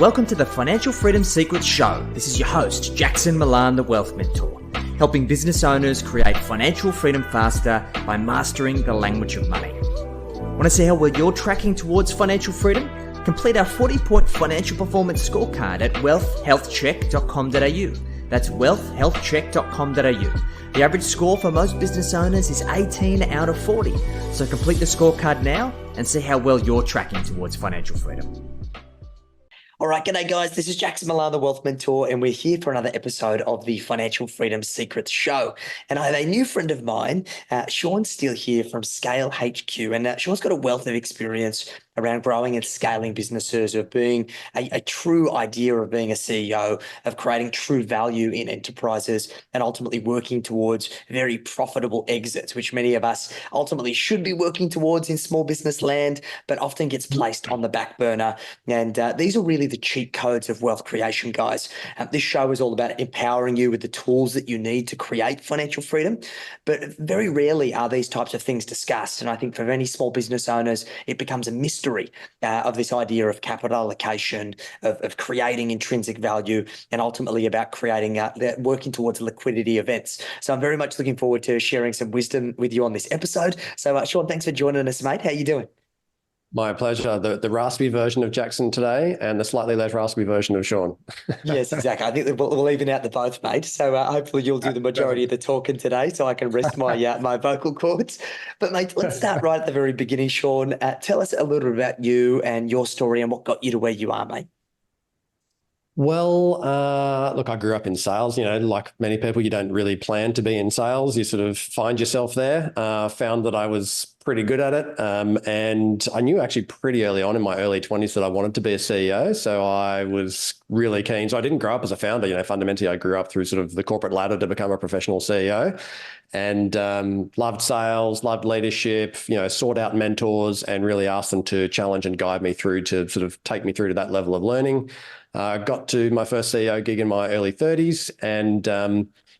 Welcome to the Financial Freedom Secrets Show. This is your host, Jackson Milan, the Wealth Mentor, helping business owners create financial freedom faster by mastering the language of money. Want to see how well you're tracking towards financial freedom? Complete our 40-point financial performance scorecard at wealthhealthcheck.com.au. That's wealthhealthcheck.com.au. The average score for most business owners is 18 out of 40. So complete the scorecard now and see how well you're tracking towards financial freedom. All right, g'day guys, this is Jackson Milan, the Wealth Mentor, and we're here for another episode of the Financial Freedom Secrets Show. And I have a new friend of mine, Steele here from Scale HQ, and Sean's got a wealth of experience around growing and scaling businesses, of being a true idea of being a CEO, of creating true value in enterprises, and ultimately working towards very profitable exits, which many of us ultimately should be working towards in small business land, but often gets placed on the back burner. And these are really the cheat codes of wealth creation, guys. This show is all about empowering you with the tools that you need to create financial freedom, but very rarely are these types of things discussed. And I think for many small business owners, it becomes a mystery of this idea of capital allocation, of creating intrinsic value, and ultimately about creating, working towards liquidity events. So I'm very much looking forward to sharing some wisdom with you on this episode. So Sean, thanks for joining us, mate. How you doing? My pleasure. The raspy version of Jackson today and the slightly less raspy version of Sean. Yes, exactly. I think that we'll even out the both, mate. So hopefully you'll do the majority of the talking today so I can rest my my vocal cords. But mate, let's start right at the very beginning, Sean. Tell us a little bit about you and your story and what got you to where you are, mate. Well, look, I grew up in sales. You know, like many people, you don't really plan to be in sales. You sort of find yourself there. Found that I was pretty good at it. And I knew actually pretty early on in my early 20s that I wanted to be a CEO. So I was really keen. So I didn't grow up as a founder. You know, fundamentally, I grew up through sort of the corporate ladder to become a professional CEO, and loved sales, loved leadership, you know, sought out mentors and really asked them to challenge and guide me through to sort of take me through to that level of learning. Got to my first CEO gig in my early 30s, and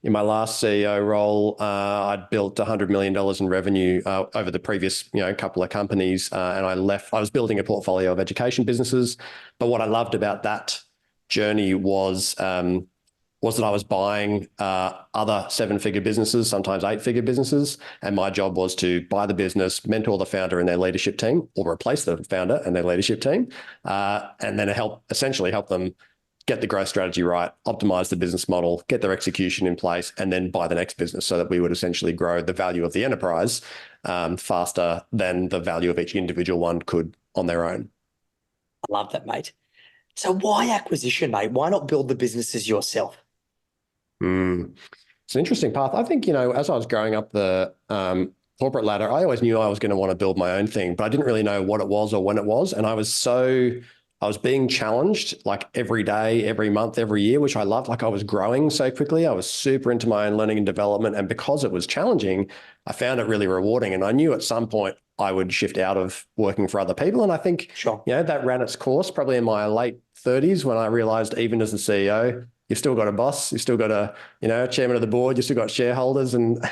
in my last CEO role, I'd built $100 million in revenue over the previous, couple of companies, and I was building a portfolio of education businesses. But what I loved about that journey was that I was buying other seven-figure businesses, sometimes eight-figure businesses, and my job was to buy the business, mentor the founder and their leadership team, or replace the founder and their leadership team, and then essentially help them get the growth strategy right, optimize the business model, get their execution in place, and then buy the next business so that we would essentially grow the value of the enterprise faster than the value of each individual one could on their own. I love that, mate. So why acquisition, mate? Why not build the businesses yourself? It's an interesting path. I think, as I was growing up the corporate ladder, I always knew I was going to want to build my own thing, but I didn't really know what it was or when it was. And I was being challenged like every day, every month, every year, which I loved. Like I was growing so quickly. I was super into my own learning and development. And because it was challenging, I found it really rewarding. And I knew at some point I would shift out of working for other people. And I think, that ran its course probably in my late 30s when I realized even as a CEO, you've still got a boss, you've still got a, chairman of the board, you've still got shareholders. And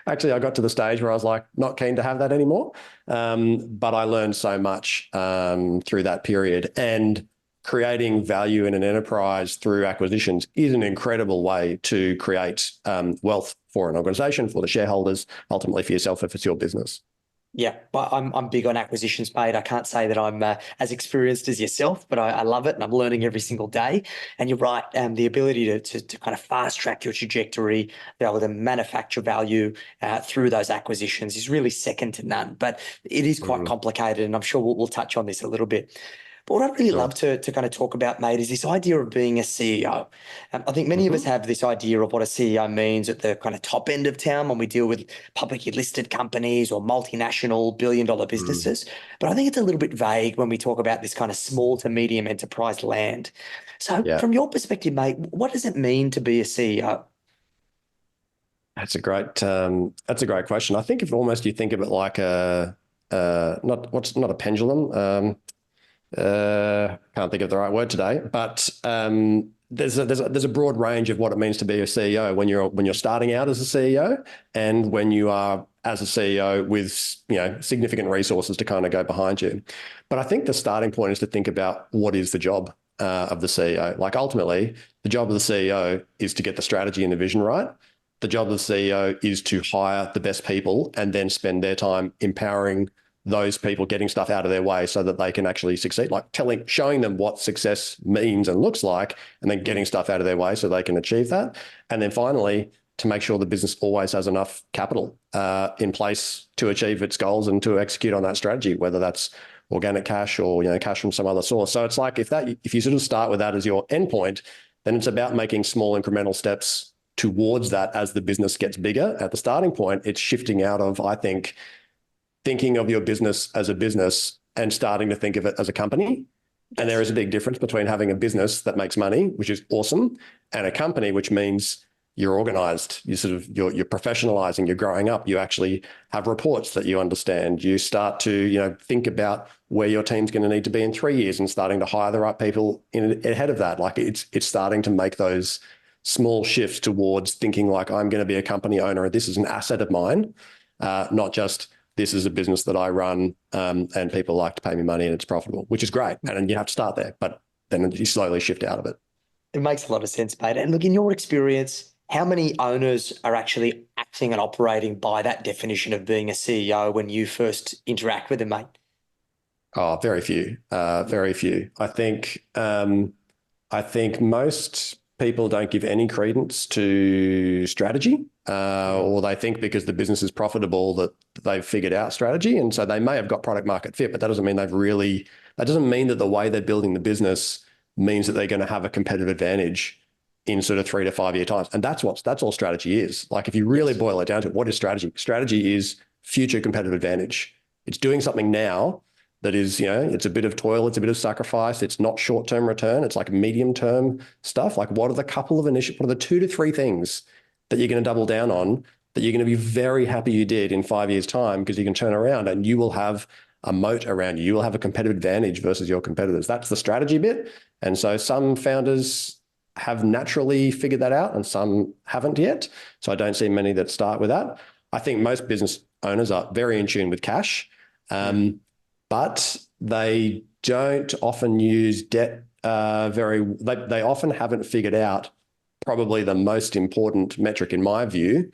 actually I got to the stage where I was like, not keen to have that anymore. But I learned so much through that period, and creating value in an enterprise through acquisitions is an incredible way to create wealth for an organization, for the shareholders, ultimately for yourself if it's your business. Yeah, but I'm big on acquisitions, mate. I can't say that I'm as experienced as yourself, but I love it and I'm learning every single day. And you're right, the ability to kind of fast track your trajectory, be able to manufacture value through those acquisitions is really second to none. But it is quite complicated, and I'm sure we'll touch on this a little bit. But what I'd really love to kind of talk about, mate, is this idea of being a CEO. I think many of us have this idea of what a CEO means at the kind of top end of town when we deal with publicly listed companies or multinational billion-dollar businesses. But I think it's a little bit vague when we talk about this kind of small to medium enterprise land. So from your perspective, mate, what does it mean to be a CEO? That's a great question. I think if almost you think of it like not a pendulum. can't think of the right word today, but there's a broad range of what it means to be a CEO when you're starting out as a CEO and when you are as a CEO with significant resources to kind of go behind you. But I think the starting point is to think about what is the job of the CEO. Like ultimately, the job of the CEO is to get the strategy and the vision right. The job of the CEO is to hire the best people and then spend their time empowering those people, getting stuff out of their way so that they can actually succeed, like showing them what success means and looks like, and then getting stuff out of their way so they can achieve that. And then finally, to make sure the business always has enough capital in place to achieve its goals and to execute on that strategy, whether that's organic cash or cash from some other source. So it's like if you sort of start with that as your endpoint, then it's about making small incremental steps towards that as the business gets bigger. At the starting point, it's shifting out of, I think, thinking of your business as a business and starting to think of it as a company. And there is a big difference between having a business that makes money, which is awesome, and a company, which means you're organized, you're professionalizing, you're growing up, you actually have reports that you understand, you start to think about where your team's going to need to be in 3 years and starting to hire the right people ahead of that. Like it's starting to make those small shifts towards thinking like, I'm going to be a company owner, this is an asset of mine, not just this is a business that I run and people like to pay me money and it's profitable, which is great. And you have to start there, but then you slowly shift out of it. It makes a lot of sense, mate. And look, in your experience, how many owners are actually acting and operating by that definition of being a CEO when you first interact with them, mate? Oh, very few, very few. I think most people don't give any credence to strategy, or they think because the business is profitable that they've figured out strategy. And so they may have got product market fit, but that doesn't mean that doesn't mean that the way they're building the business means that they're going to have a competitive advantage in sort of 3 to 5 year times. And that's all strategy is. Like if you really boil it down to what is strategy? Strategy is future competitive advantage. It's doing something now that is, it's a bit of toil, it's a bit of sacrifice, it's not short-term return, it's like medium-term stuff. Like what are the 2 to 3 things that you're going to double down on that you're going to be very happy you did in 5 years' time, because you can turn around and you will have a moat around you. You will have a competitive advantage versus your competitors. That's the strategy bit. And so some founders have naturally figured that out and some haven't yet. So I don't see many that start with that. I think most business owners are very in tune with cash. But they don't often use debt they often haven't figured out probably the most important metric in my view,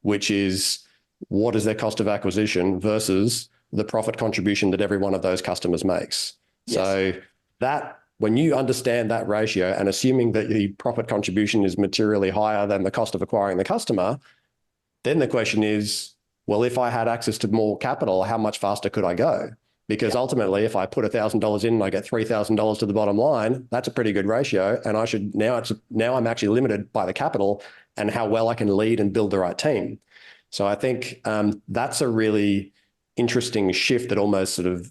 which is what is their cost of acquisition versus the profit contribution that every one of those customers makes. Yes. So that when you understand that ratio and assuming that the profit contribution is materially higher than the cost of acquiring the customer, then the question is, well, if I had access to more capital, how much faster could I go? Because ultimately, if I put $1,000 in and I get $3,000 to the bottom line, that's a pretty good ratio. And I should now I'm actually limited by the capital and how well I can lead and build the right team. So I think that's a really interesting shift that almost sort of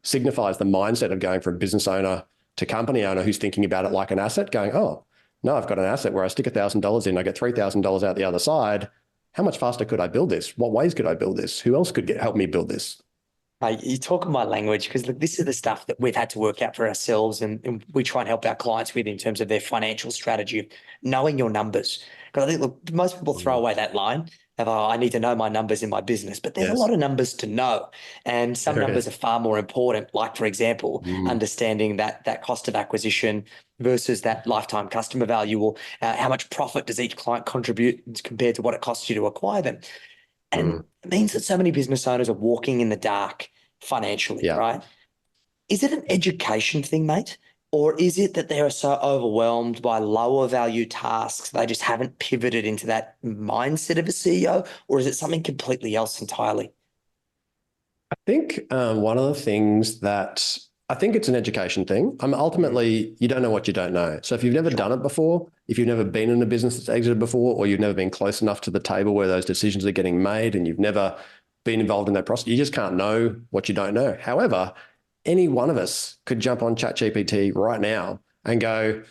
signifies the mindset of going from business owner to company owner who's thinking about it like an asset, going, oh, no, I've got an asset where I stick $1,000 in, I get $3,000 out the other side. How much faster could I build this? What ways could I build this? Who else could help me build this? You talk my language, because this is the stuff that we've had to work out for ourselves and we try and help our clients with in terms of their financial strategy, knowing your numbers. Because I think, look, most people throw away that line of, I need to know my numbers in my business, but there's a lot of numbers to know. And some numbers are far more important, like, for example, understanding that cost of acquisition versus that lifetime customer value, or how much profit does each client contribute compared to what it costs you to acquire them. And it means that so many business owners are walking in the dark financially, right? Is it an education thing, mate? Or is it that they are so overwhelmed by lower value tasks, they just haven't pivoted into that mindset of a CEO? Or is it something completely else entirely? I think one of the things that I think it's an education thing. Ultimately, you don't know what you don't know. So if you've never done it before, if you've never been in a business that's exited before, or you've never been close enough to the table where those decisions are getting made and you've never been involved in that process, you just can't know what you don't know. However, any one of us could jump on ChatGPT right now and go,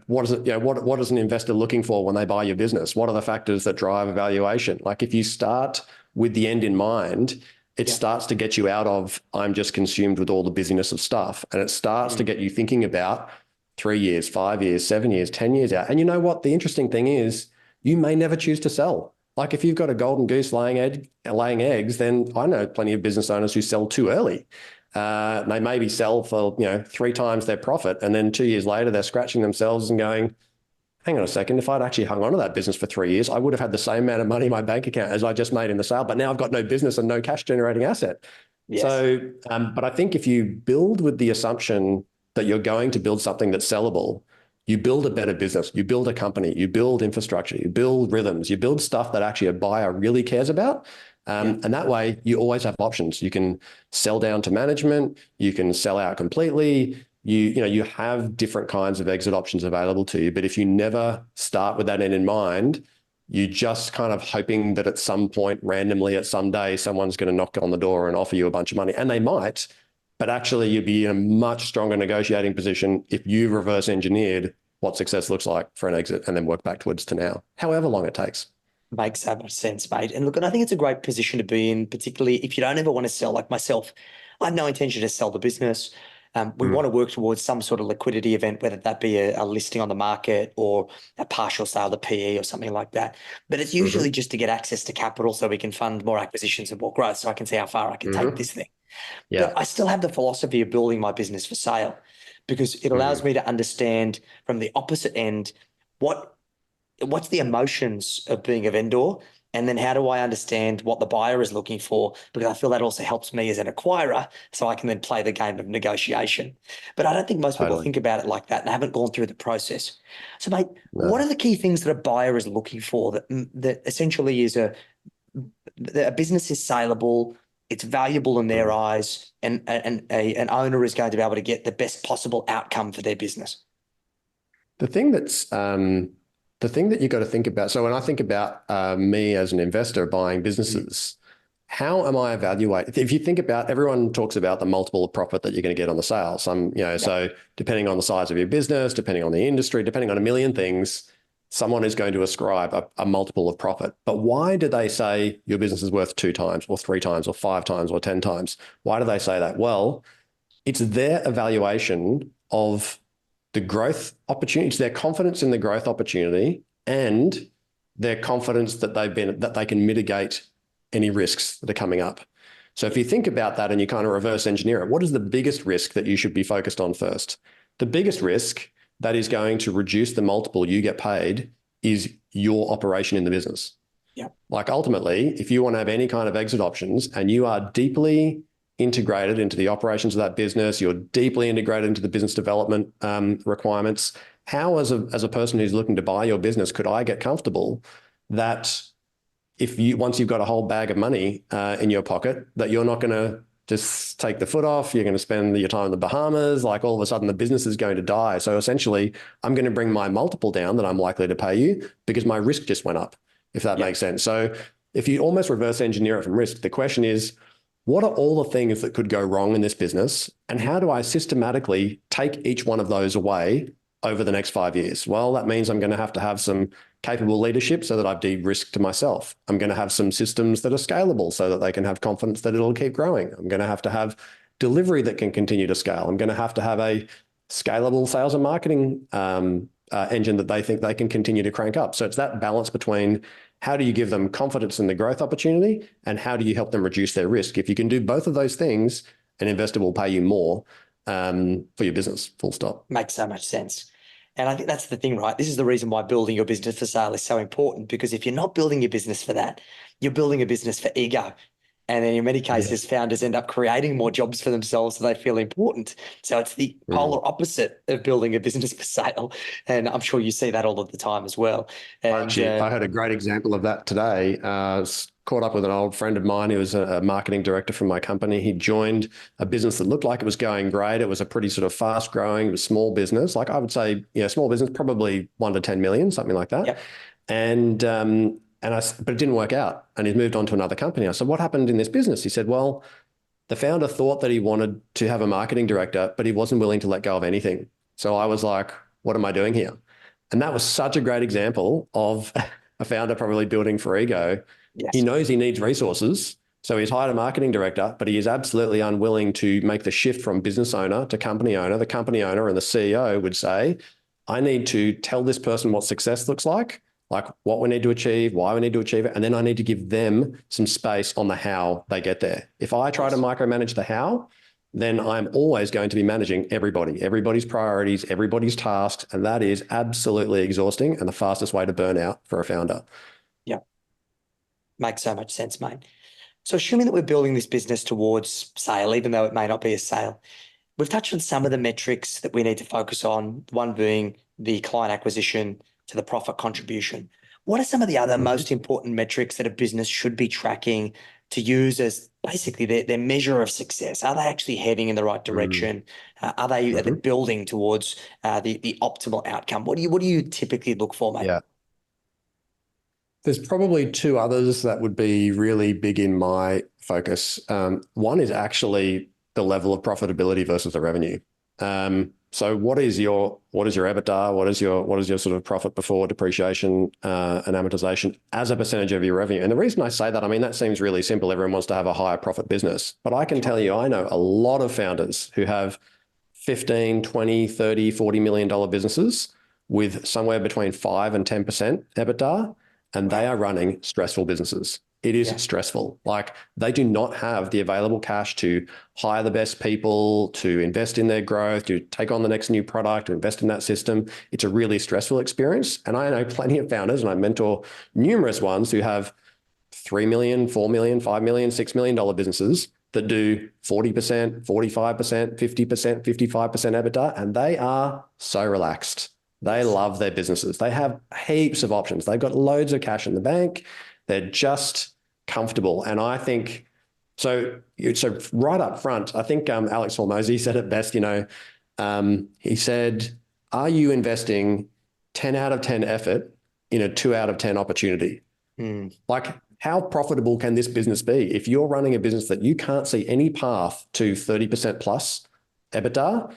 what is an investor looking for when they buy your business? What are the factors that drive evaluation? Like if you start with the end in mind, It starts to get you out of, I'm just consumed with all the busyness of stuff. And it starts to get you thinking about 3 years, 5 years, 7 years, 10 years out. And you know what? The interesting thing is you may never choose to sell. Like if you've got a golden goose laying eggs, then I know plenty of business owners who sell too early. They maybe sell for 3 times their profit, and then 2 years later they're scratching themselves and going, hang on a second, if I'd actually hung on to that business for 3 years, I would have had the same amount of money in my bank account as I just made in the sale, but now I've got no business and no cash generating asset. Yes. So, but I think if you build with the assumption that you're going to build something that's sellable, you build a better business, you build a company, you build infrastructure, you build rhythms, you build stuff that actually a buyer really cares about. And that way you always have options. You can sell down to management, you can sell out completely. You have different kinds of exit options available to you. But if you never start with that end in mind, you just kind of hoping that at some point, randomly at some day, someone's going to knock on the door and offer you a bunch of money. And they might, but actually you'd be in a much stronger negotiating position if you reverse engineered what success looks like for an exit and then work backwards to now, however long it takes. Makes so much sense, mate. And look, and I think it's a great position to be in, particularly if you don't ever want to sell. Like myself, I have no intention to sell the business. We want to work towards some sort of liquidity event, whether that be a listing on the market or a partial sale to PE or something like that. But it's usually just to get access to capital so we can fund more acquisitions and more growth, so I can see how far I can take this thing. Yeah. But I still have the philosophy of building my business for sale, because it allows me to understand from the opposite end what's the emotions of being a vendor, and then how do I understand what the buyer is looking for? Because I feel that also helps me as an acquirer, so I can then play the game of negotiation. But I don't think most people think about it like that and haven't gone through the process. So, mate, what are the key things that a buyer is looking for that essentially is a business is saleable, it's valuable in their eyes, and an owner is going to be able to get the best possible outcome for their business? The thing that you've got to think about, so when I think about me as an investor buying businesses, how am I evaluating? If you think about, everyone talks about the multiple of profit that you're going to get on the sale. So depending on the size of your business, depending on the industry, depending on a million things, someone is going to ascribe a multiple of profit. But why do they say your business is worth 2 times or 3 times or 5 times or 10 times? Why do they say that? Well, it's their evaluation of the growth opportunity, their confidence in the growth opportunity, and their confidence that they can mitigate any risks that are coming up. So if you think about that and you kind of reverse engineer it, what is the biggest risk that you should be focused on first? The biggest risk that is going to reduce the multiple you get paid is your operation in the business. Yeah. Like ultimately, if you want to have any kind of exit options and you are deeply integrated into the operations of that business, you're deeply integrated into the business development requirements, how as a person who's looking to buy your business could I get comfortable that once you've got a whole bag of money in your pocket, that you're not going to just take the foot off, you're going to spend your time in the Bahamas, like all of a sudden the business is going to die. So essentially I'm going to bring my multiple down that I'm likely to pay you because my risk just went up, if that makes sense. So if you almost reverse engineer it from risk, the question is, what are all the things that could go wrong in this business? And how do I systematically take each one of those away over the next 5 years? Well, that means I'm going to have some capable leadership so that I've de-risked myself. I'm going to have some systems that are scalable so that they can have confidence that it'll keep growing. I'm going to have delivery that can continue to scale. I'm going to have a scalable sales and marketing engine that they think they can continue to crank up. So it's that balance between how do you give them confidence in the growth opportunity and how do you help them reduce their risk? If you can do both of those things, an investor will pay you more for your business, full stop. Makes so much sense. And I think that's the thing, right? This is the reason why building your business for sale is so important, because if you're not building your business for that, you're building a business for ego. And then in many cases, founders end up creating more jobs for themselves so they feel important. So it's the polar opposite of building a business for sale. And I'm sure you see that all of the time as well. And actually, I had a great example of that today. Caught up with an old friend of mine who was a marketing director from my company. He joined a business that looked like it was going great. It was a pretty sort of fast growing, it was small business. Like I would say, small business, probably 1 to 10 million, something like that. Yep. But it didn't work out and he's moved on to another company. I said, what happened in this business? He said, well, the founder thought that he wanted to have a marketing director, but he wasn't willing to let go of anything. So I was like, what am I doing here? And that was such a great example of a founder probably building for ego. Yes. He knows he needs resources. So he's hired a marketing director, but he is absolutely unwilling to make the shift from business owner to company owner. The company owner and the CEO would say, I need to tell this person what success looks like what we need to achieve, why we need to achieve it, and then I need to give them some space on the how they get there. If I try to micromanage the how, then I'm always going to be managing everybody's priorities, everybody's tasks, and that is absolutely exhausting and the fastest way to burn out for a founder. Yeah, makes so much sense, mate. So assuming that we're building this business towards sale, even though it may not be a sale, we've touched on some of the metrics that we need to focus on, one being the client acquisition to the profit contribution. What are some of the other most important metrics that a business should be tracking to use as basically their measure of success? Are they actually heading in the right direction? Are they building towards the optimal outcome? What do you typically look for, mate? Yeah. There's probably two others that would be really big in my focus. One is actually the level of profitability versus the revenue. So what is your EBITDA? What is your sort of profit before depreciation and amortization as a percentage of your revenue? And the reason I say that, I mean, that seems really simple. Everyone wants to have a higher profit business, but I can tell you, I know a lot of founders who have 15, 20, 30, $40 million businesses with somewhere between 5 and 10% EBITDA, and they are running stressful businesses. It is stressful. Like, they do not have the available cash to hire the best people, to invest in their growth, to take on the next new product, to invest in that system. It's a really stressful experience. And I know plenty of founders, and I mentor numerous ones who have $3 million, $4 million, $5 million, $6 million businesses that do 40%, 45%, 50%, 55% EBITDA, and they are so relaxed. They love their businesses. They have heaps of options. They've got loads of cash in the bank. They're just comfortable. And I think, so right up front, I think Alex Hormozy said it best, he said, are you investing 10 out of 10 effort in a 2 out of 10 opportunity? Like, how profitable can this business be? If you're running a business that you can't see any path to 30% plus EBITDA,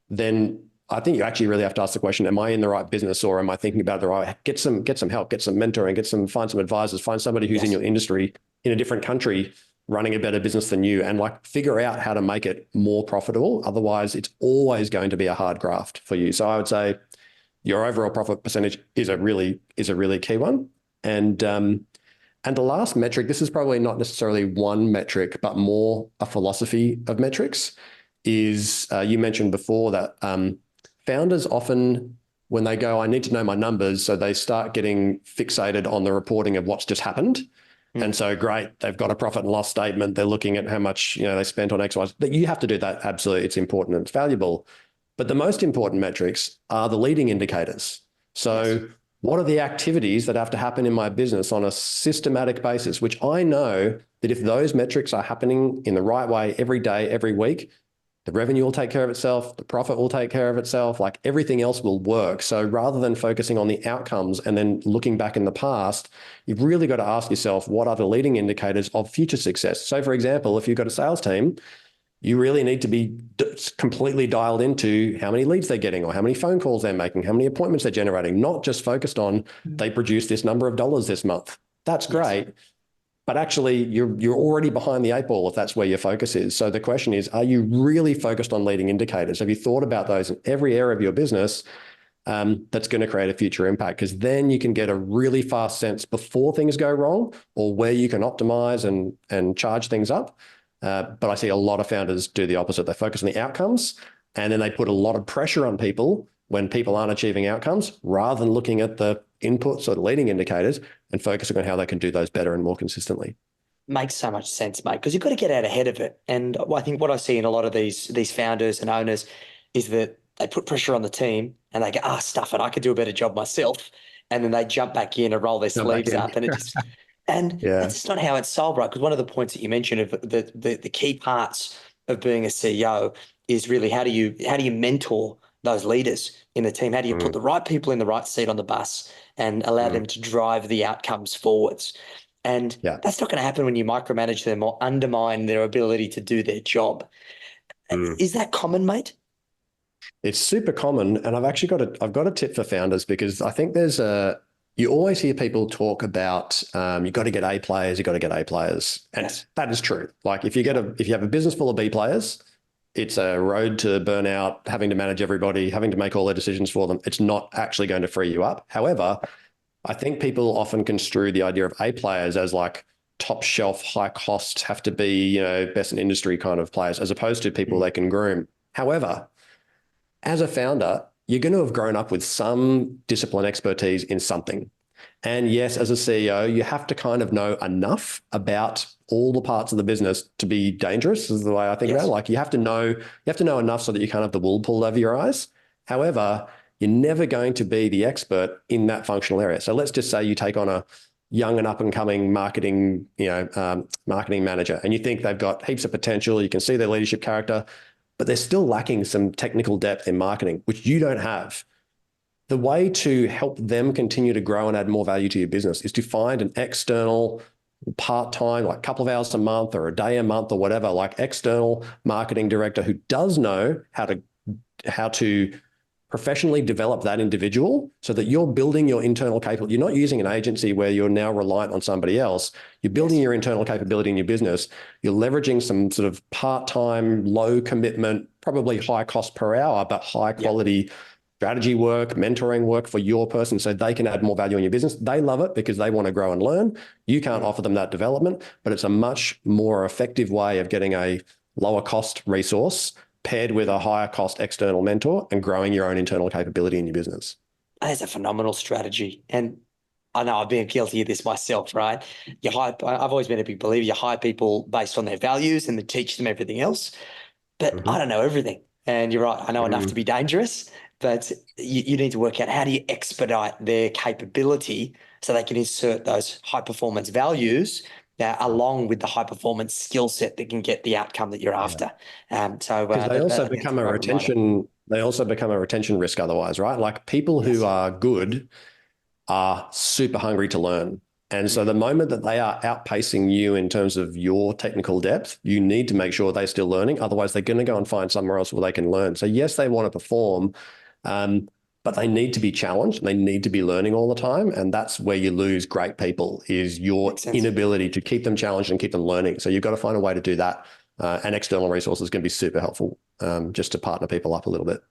then I think you actually really have to ask the question, am I in the right business, or am I thinking about it the right way? Get some help, get some mentoring, find some advisors, find somebody who's in your industry in a different country running a better business than you, and figure out how to make it more profitable. Otherwise, it's always going to be a hard graft for you. So I would say your overall profit percentage is a really key one. And the last metric, this is probably not necessarily one metric, but more a philosophy of metrics, is you mentioned before that founders often, when they go, I need to know my numbers, so they start getting fixated on the reporting of what's just happened. And so, great, they've got a profit and loss statement. They're looking at how much they spent on X, Y, Z. But you have to do that. Absolutely, it's important and it's valuable. But the most important metrics are the leading indicators. So what are the activities that have to happen in my business on a systematic basis, which I know that if those metrics are happening in the right way every day, every week, the revenue will take care of itself, the profit will take care of itself, like everything else will work. So rather than focusing on the outcomes and then looking back in the past, you've really got to ask yourself, what are the leading indicators of future success? So for example, if you've got a sales team, you really need to be completely dialed into how many leads they're getting, or how many phone calls they're making, how many appointments they're generating, not just focused on they produce this number of dollars this month. That's great. But actually, you're already behind the 8 ball if that's where your focus is. So the question is, are you really focused on leading indicators? Have you thought about those in every area of your business that's going to create a future impact? Because then you can get a really fast sense before things go wrong, or where you can optimize and charge things up. But I see a lot of founders do the opposite. They focus on the outcomes, and then they put a lot of pressure on people when people aren't achieving outcomes, rather than looking at the inputs or the leading indicators and focusing on how they can do those better and more consistently. Makes so much sense, mate, because you've got to get out ahead of it. And I think what I see in a lot of these founders and owners is that they put pressure on the team and they go, stuff it, I could do a better job myself. And then they jump back in and roll their sleeves up, and it just and that's just not how it's solved, right? Because one of the points that you mentioned of the key parts of being a CEO is really how do you mentor those leaders in the team? How do you put the right people in the right seat on the bus and allow them to drive the outcomes forwards? And that's not going to happen when you micromanage them or undermine their ability to do their job. Is that common, mate? It's super common. And I've got a tip for founders, because I think there's you always hear people talk about you've got to get A players, you've got to get A players. And Yes. that is true. Like if you have a business full of B players, it's a road to burnout, having to manage everybody, having to make all their decisions for them. It's not actually going to free you up. However, I think people often construe the idea of A players as like top shelf, high cost, have to be, best in industry kind of players, as opposed to people they can groom. However, as a founder, you're going to have grown up with some discipline expertise in something. And yes, as a CEO, you have to kind of know enough about all the parts of the business to be dangerous, is the way I think about it. Like you have to know enough so that you can't have the wool pulled over your eyes. However, you're never going to be the expert in that functional area. So let's just say you take on a young and up and coming marketing manager, and you think they've got heaps of potential. You can see their leadership character, but they're still lacking some technical depth in marketing, which you don't have. The way to help them continue to grow and add more value to your business is to find an external part-time, like a couple of hours a month or a day a month or whatever, like external marketing director who does know how to professionally develop that individual so that you're building your internal capability. You're not using an agency where you're now reliant on somebody else. You're building your internal capability in your business. You're leveraging some sort of part-time, low commitment, probably high cost per hour, but high quality strategy work, mentoring work for your person so they can add more value in your business. They love it because they want to grow and learn. You can't offer them that development, but it's a much more effective way of getting a lower cost resource paired with a higher cost external mentor and growing your own internal capability in your business. That is a phenomenal strategy. And I know I've been guilty of this myself, right? I've always been a big believer. You hire people based on their values and then teach them everything else. But I don't know everything. And you're right. I know enough to be dangerous, but you need to work out how do you expedite their capability so they can insert those high performance values along with the high performance skill set that can get the outcome that you're after. Because they also become a retention. They also become a retention risk otherwise, right? Like people who are good are super hungry to learn. And so the moment that they are outpacing you in terms of your technical depth, you need to make sure they're still learning. Otherwise, they're going to go and find somewhere else where they can learn. So yes, they want to perform, but they need to be challenged. They need to be learning all the time. And that's where you lose great people, is your inability to keep them challenged and keep them learning. So you've got to find a way to do that. And external resources can be super helpful just to partner people up a little bit.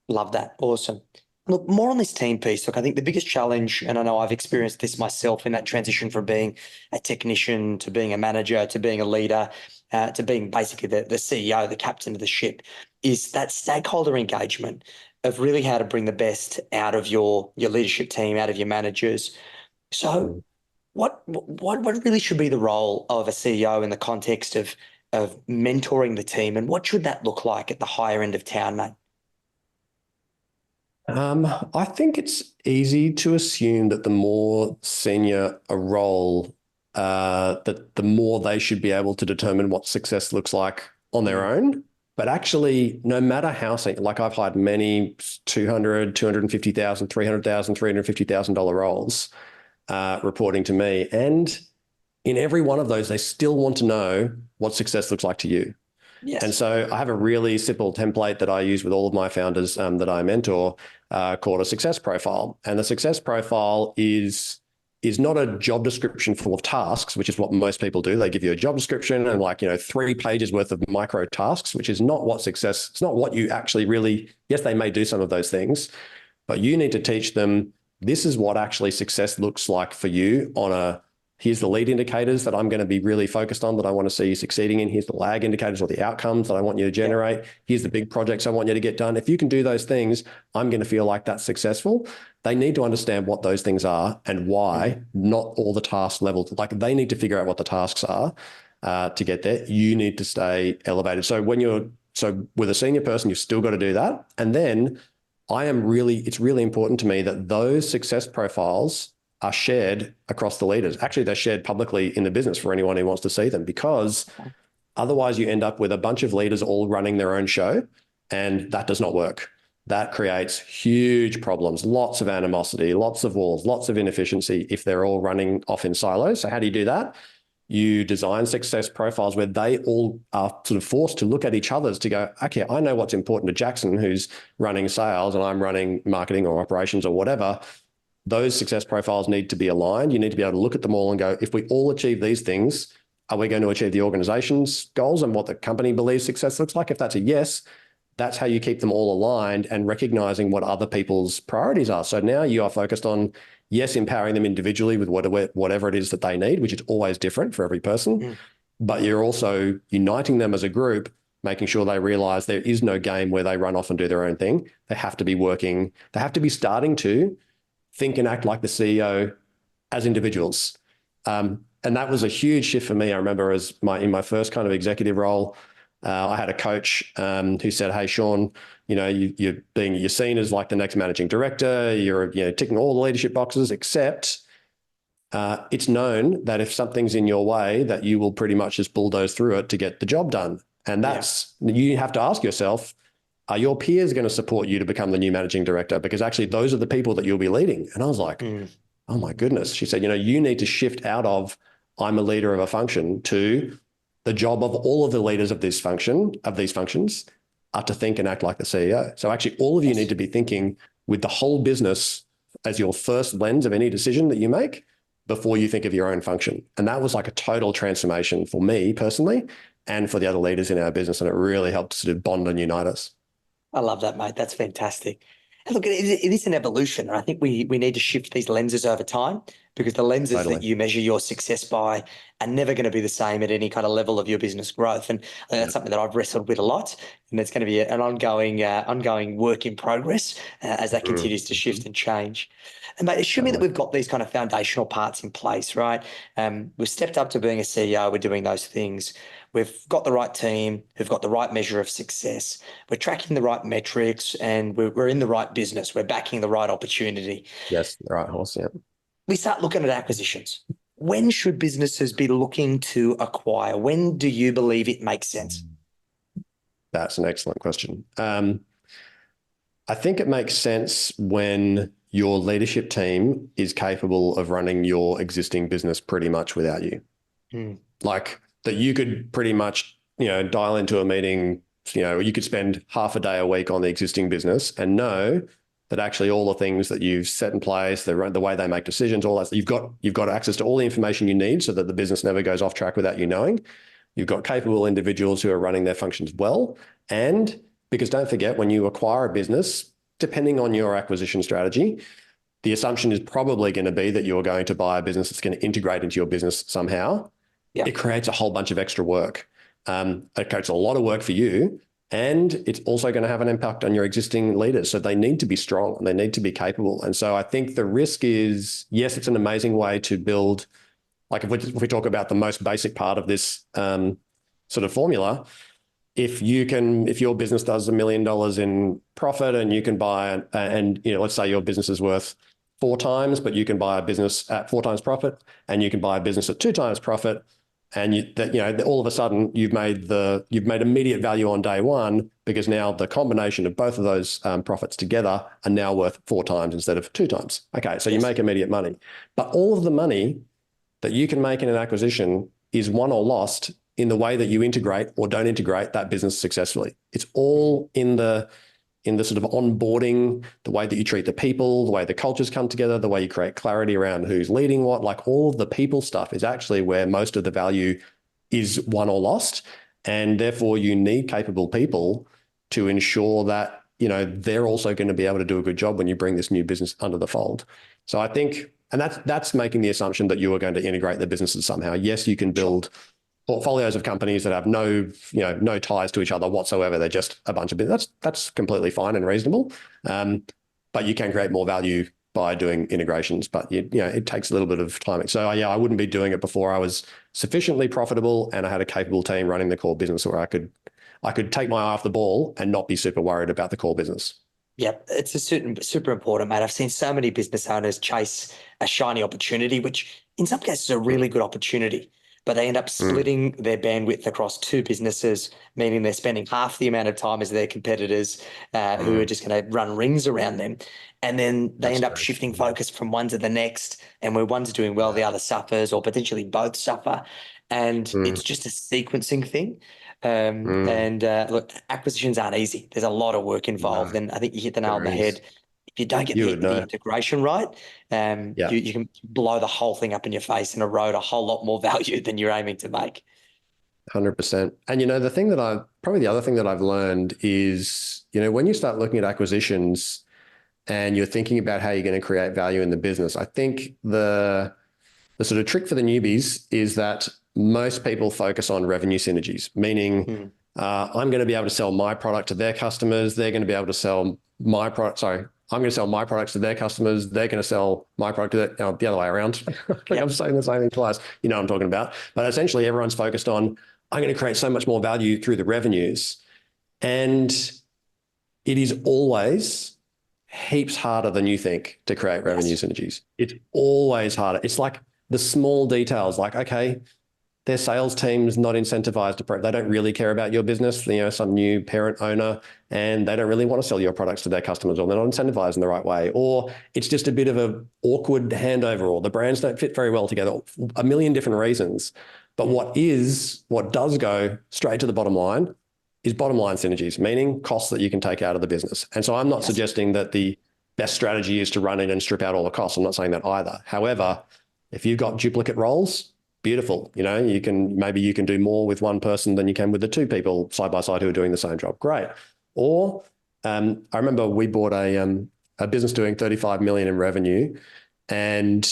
Love that. Awesome. Look, more on this team piece. Look, I think the biggest challenge, and I know I've experienced this myself in that transition from being a technician to being a manager to being a leader to being basically the CEO, the captain of the ship, is that stakeholder engagement of really how to bring the best out of your leadership team, out of your managers. So what really should be the role of a CEO in the context of mentoring the team, and what should that look like at the higher end of town, mate? I think it's easy to assume that the more senior a role, that the more they should be able to determine what success looks like on their own. But actually, no matter how senior, like I've hired many $200,000, $250,000, $300,000, $350,000 roles reporting to me. And in every one of those, they still want to know what success looks like to you. Yes. And so I have a really simple template that I use with all of my founders that I mentor called a success profile. And the success profile is not a job description full of tasks, which is what most people do. They give you a job description and 3 pages worth of micro tasks, which is not what success, it's not what you actually really, yes, they may do some of those things, but you need to teach them, this is what actually success looks like for you here's the lead indicators that I'm going to be really focused on that I want to see you succeeding in. Here's the lag indicators or the outcomes that I want you to generate. Yeah. Here's the big projects I want you to get done. If you can do those things, I'm going to feel like that's successful. They need to understand what those things are and why, not all the task levels. Like they need to figure out what the tasks are to get there. You need to stay elevated. So with a senior person, you've still got to do that. And then it's really important to me that those success profiles are shared across the leaders. Actually, they're shared publicly in the business for anyone who wants to see them, because otherwise you end up with a bunch of leaders all running their own show, and that does not work. That creates huge problems, lots of animosity, lots of walls, lots of inefficiency if they're all running off in silos. So how do you do that? You design success profiles where they all are sort of forced to look at each other's to go, okay, I know what's important to Jackson, who's running sales, and I'm running marketing or operations or whatever. those success profiles need to be aligned. You need to be able to look at them all and go, if we all achieve these things, are we going to achieve the organization's goals and what the company believes success looks like? If that's a yes, that's how you keep them all aligned and recognizing what other people's priorities are. So now you are focused on, yes, empowering them individually with whatever it is that they need, which is always different for every person, but you're also uniting them as a group, making sure they realize there is no game where they run off and do their own thing. They have to be working, they have to be starting to think and act like the CEO as individuals. And that was a huge shift for me. I remember in my first kind of executive role, I had a coach who said, "Hey, Sean, you're seen as like the next managing director. You're ticking all the leadership boxes, except it's known that if something's in your way, that you will pretty much just bulldoze through it to get the job done. And you have to ask yourself, are your peers going to support you to become the new managing director? Because actually, those are the people that you'll be leading." And I was like, "Oh my goodness." She said, "You need to shift out of I'm a leader of a function to the job of all of the leaders of these functions are to think and act like the CEO." So actually, all of you need to be thinking with the whole business as your first lens of any decision that you make before you think of your own function. And that was like a total transformation for me personally and for the other leaders in our business. And it really helped sort of bond and unite us. I love that, mate. That's fantastic. And look, it is an evolution. And I think we need to shift these lenses over time, because the lenses that you measure your success by are never going to be the same at any kind of level of your business growth. And I think that's something that I've wrestled with a lot. And it's going to be an ongoing work in progress as that continues to shift and change. And mate, assuming that we've got these kind of foundational parts in place, right? We've stepped up to being a CEO. We're doing those things. We've got the right team who've got the right measure of success. We're tracking the right metrics, and we're in the right business. We're backing the right opportunity. Yes, the right horse, yeah. We start looking at acquisitions. When should businesses be looking to acquire? When do you believe it makes sense? That's an excellent question. I think it makes sense when your leadership team is capable of running your existing business pretty much without you. Like that you could pretty much, dial into a meeting, you could spend half a day a week on the existing business and know that actually all the things that you've set in place, the way they make decisions, all that, you've got access to all the information you need so that the business never goes off track without you knowing. You've got capable individuals who are running their functions well. And because don't forget, when you acquire a business, depending on your acquisition strategy, the assumption is probably going to be that you're going to buy a business that's going to integrate into your business somehow. It creates a whole bunch of extra work. It creates a lot of work for you, and it's also going to have an impact on your existing leaders. So they need to be strong and they need to be capable. And so I think the risk is, yes, it's an amazing way to build, like if we talk about the most basic part of this sort of formula, if your business does $1 million in profit and you can buy, let's say your business is worth 4 times, but you can buy a business at 4 times profit, and you can buy a business at 2 times profit, and all of a sudden you've made immediate value on day one, because now the combination of both of those profits together are now worth 4 times instead of 2 times. Okay, so you make immediate money, but all of the money that you can make in an acquisition is won or lost in the way that you integrate or don't integrate that business successfully. It's all in the sort of onboarding, the way that you treat the people, the way the cultures come together, the way you create clarity around who's leading what, like all of the people stuff is actually where most of the value is won or lost. And therefore you need capable people to ensure that, they're also going to be able to do a good job when you bring this new business under the fold. So I think, and that's making the assumption that you are going to integrate the businesses somehow. Yes, you can build portfolios of companies that have no ties to each other whatsoever. They're just a bunch of business. That's completely fine and reasonable. But you can create more value by doing integrations, but it takes a little bit of time. So I wouldn't be doing it before I was sufficiently profitable and I had a capable team running the core business where I could take my eye off the ball and not be super worried about the core business. Yep, it's super important, mate. I've seen so many business owners chase a shiny opportunity, which in some cases is a really good opportunity, but they end up splitting their bandwidth across 2 businesses, meaning they're spending half the amount of time as their competitors who are just going to run rings around them. And then they end up shifting focus from one to the next. And where one's doing well, the other suffers, or potentially both suffer. And it's just a sequencing thing. Look, acquisitions aren't easy. There's a lot of work involved. And I think you hit the nail on the head. if you don't get You the, would the know. integration right, Yeah, you can blow the whole thing up in your face and erode a whole lot more value than you're aiming to make. 100%. And, probably the other thing that I've learned is, when you start looking at acquisitions and you're thinking about how you're going to create value in the business, I think the sort of trick for the newbies is that most people focus on revenue synergies, meaning I'm going to be able to sell my product to their customers. They're going to be able to sell my product. Sorry, I'm going to sell my products to their customers. They're going to sell my product to the other way around. I think I'm saying the same thing twice. You know what I'm talking about. But essentially, everyone's focused on, I'm going to create so much more value through the revenues. And it is always heaps harder than you think to create revenue synergies. It's always harder. It's like the small details, like, okay, their sales team's not incentivized to, they don't really care about your business, some new parent owner, and they don't really want to sell your products to their customers, or they're not incentivized in the right way, or it's just a bit of an awkward handover, or the brands don't fit very well together, a million different reasons. But what does go straight to the bottom line is bottom line synergies, meaning costs that you can take out of the business. And so I'm not suggesting that the best strategy is to run in and strip out all the costs. I'm not saying that either. However, if you've got duplicate roles, beautiful. Maybe you can do more with one person than you can with the two people side by side who are doing the same job. Great. Or I remember we bought a business doing 35 million in revenue, and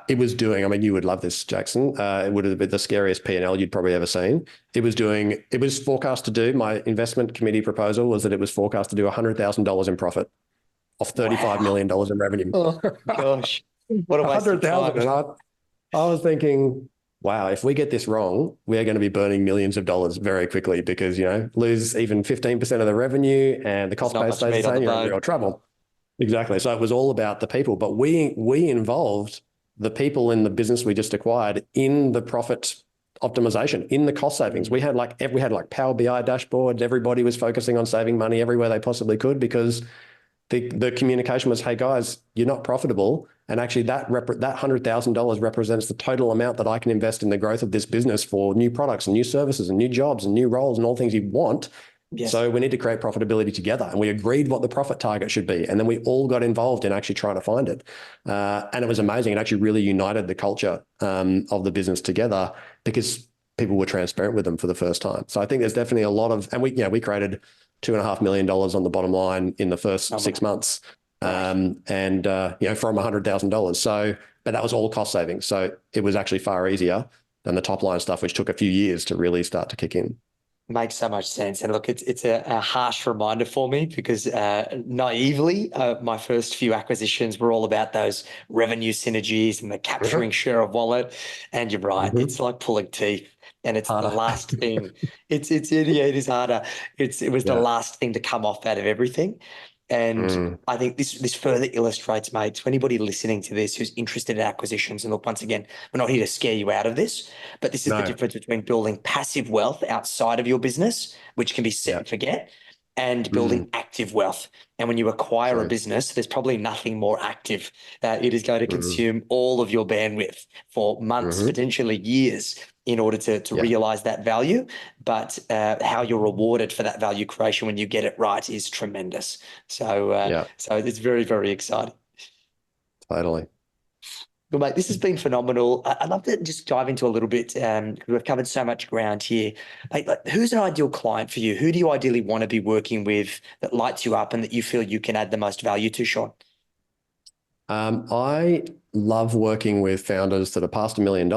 it was doing, you would love this, Jackson. It would have been the scariest P&L you'd probably ever seen. It was forecast to do, my investment committee proposal was that it was forecast to do $100,000 in profit off $35 million in revenue. Oh, gosh. What a waste of 100,000. time. And I was thinking, wow, if we get this wrong, we are going to be burning millions of dollars very quickly because, lose even 15% of the revenue and the cost base stays the same, you're in real trouble. Exactly. So it was all about the people, but we involved the people in the business we just acquired in the profit optimization, in the cost savings. We had like Power BI dashboards. Everybody was focusing on saving money everywhere they possibly could because the communication was, hey guys, you're not profitable. And actually that $100,000 represents the total amount that I can invest in the growth of this business for new products and new services and new jobs and new roles and all things you want. Yes. So we need to create profitability together. And we agreed what the profit target should be. And then we all got involved in actually trying to find it. And it was amazing. It actually really united the culture of the business together because people were transparent with them for the first time. So I think there's definitely a lot of, and we created $2.5 million on the bottom line in the first 6 months. From $100,000. So, but that was all cost savings. So it was actually far easier than the top line stuff, which took a few years to really start to kick in. Makes so much sense. And look, it's a harsh reminder for me because naively, my first few acquisitions were all about those revenue synergies and the capturing share of wallet. And you're right, it's like pulling teeth. And it's harder. The last thing. It is harder. It was the last thing to come off out of everything. And I think this further illustrates, mate, to anybody listening to this who's interested in acquisitions, and look, once again, we're not here to scare you out of this, but this is the difference between building passive wealth outside of your business, which can be set and forget, and building active wealth. And when you acquire a business, there's probably nothing more active. It is going to consume all of your bandwidth for months, potentially years, in order to realize that value. But how you're rewarded for that value creation when you get it right is tremendous. So, so it's very, very exciting. Totally. Well, mate, this has been phenomenal. I'd love to just dive into a little bit. We've covered so much ground here. Like, who's an ideal client for you? Who do you ideally want to be working with that lights you up and that you feel you can add the most value to, Sean? I love working with founders that are past $1 million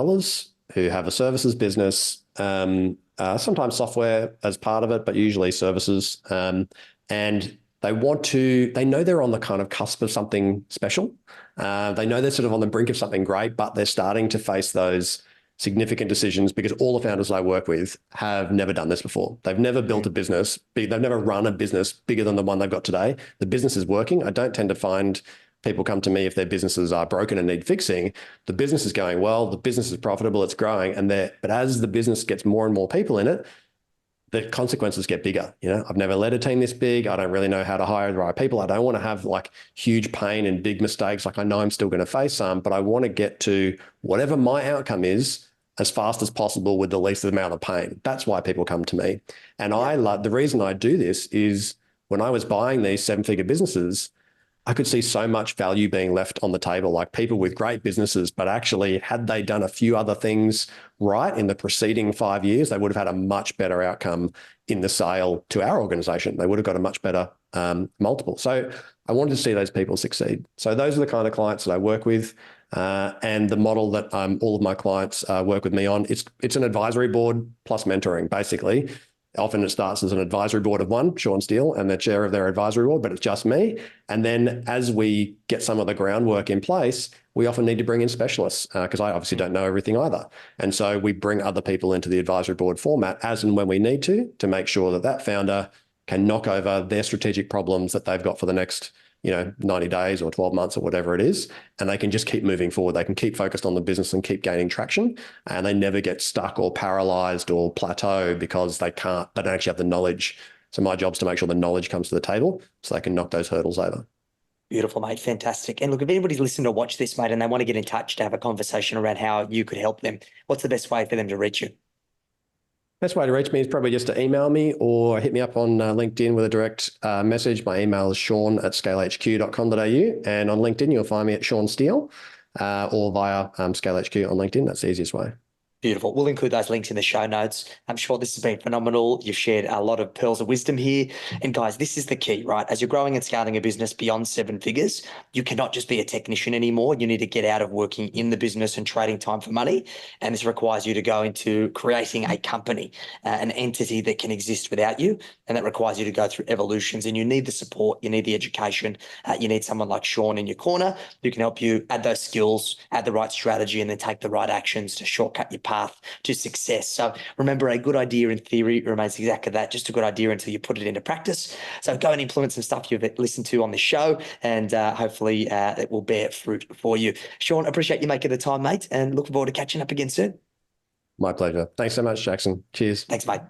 who have a services business, sometimes software as part of it, but usually services. And they know they're on the kind of cusp of something special. They know they're sort of on the brink of something great, but they're starting to face those significant decisions because all the founders I work with have never done this before. They've never built a business. They've never run a business bigger than the one they've got today. The business is working. I don't tend to find people come to me if their businesses are broken and need fixing. The business is going well. The business is profitable. It's growing. But as the business gets more and more people in it, the consequences get bigger. I've never led a team this big. I don't really know how to hire the right people. I don't want to have like huge pain and big mistakes. Like I know I'm still going to face some, but I want to get to whatever my outcome is as fast as possible with the least amount of pain. That's why people come to me. And I love the reason I do this is when I was buying these 7-figure businesses, I could see so much value being left on the table, like people with great businesses, but actually had they done a few other things right in the preceding 5 years, they would have had a much better outcome in the sale to our organization. They would have got a much better multiple. So I wanted to see those people succeed. So those are the kind of clients that I work with. And the model that all of my clients work with me on, it's an advisory board plus mentoring, basically. Often it starts as an advisory board of one, Sean Steele, and the chair of their advisory board, but it's just me. And then as we get some of the groundwork in place, we often need to bring in specialists because I obviously don't know everything either. And so we bring other people into the advisory board format as and when we need to make sure that that founder can knock over their strategic problems that they've got for the next 90 days or 12 months or whatever it is, and they can just keep moving forward. They can keep focused on the business and keep gaining traction, and they never get stuck or paralyzed or plateau because they don't actually have the knowledge. So my job is to make sure the knowledge comes to the table so they can knock those hurdles over. Beautiful, mate. Fantastic. And look, if anybody's listening or watch this, mate, and they want to get in touch to have a conversation around how you could help them, what's the best way for them to reach you? Best way to reach me is probably just to email me or hit me up on LinkedIn with a direct message. My email is sean@scalehq.com.au, and on LinkedIn you'll find me at Sean Steele or via ScaleHQ on LinkedIn. That's the easiest way. Beautiful. We'll include those links in the show notes. I'm sure this has been phenomenal. You've shared a lot of pearls of wisdom here. And guys, this is the key, right? As you're growing and scaling a business beyond 7 figures, you cannot just be a technician anymore. You need to get out of working in the business and trading time for money. And this requires you to go into creating a company, an entity that can exist without you. And that requires you to go through evolutions. And you need the support, you need the education. You need someone like Sean in your corner who can help you add those skills, add the right strategy, and then take the right actions to shortcut your path to success. So remember, a good idea in theory remains exactly that, just a good idea until you put it into practice. So go and implement some stuff you've listened to on this show, and hopefully it will bear fruit for you. Sean, appreciate you making the time, mate, and looking forward to catching up again soon. My pleasure. Thanks so much, Jackson. Cheers. Thanks, mate.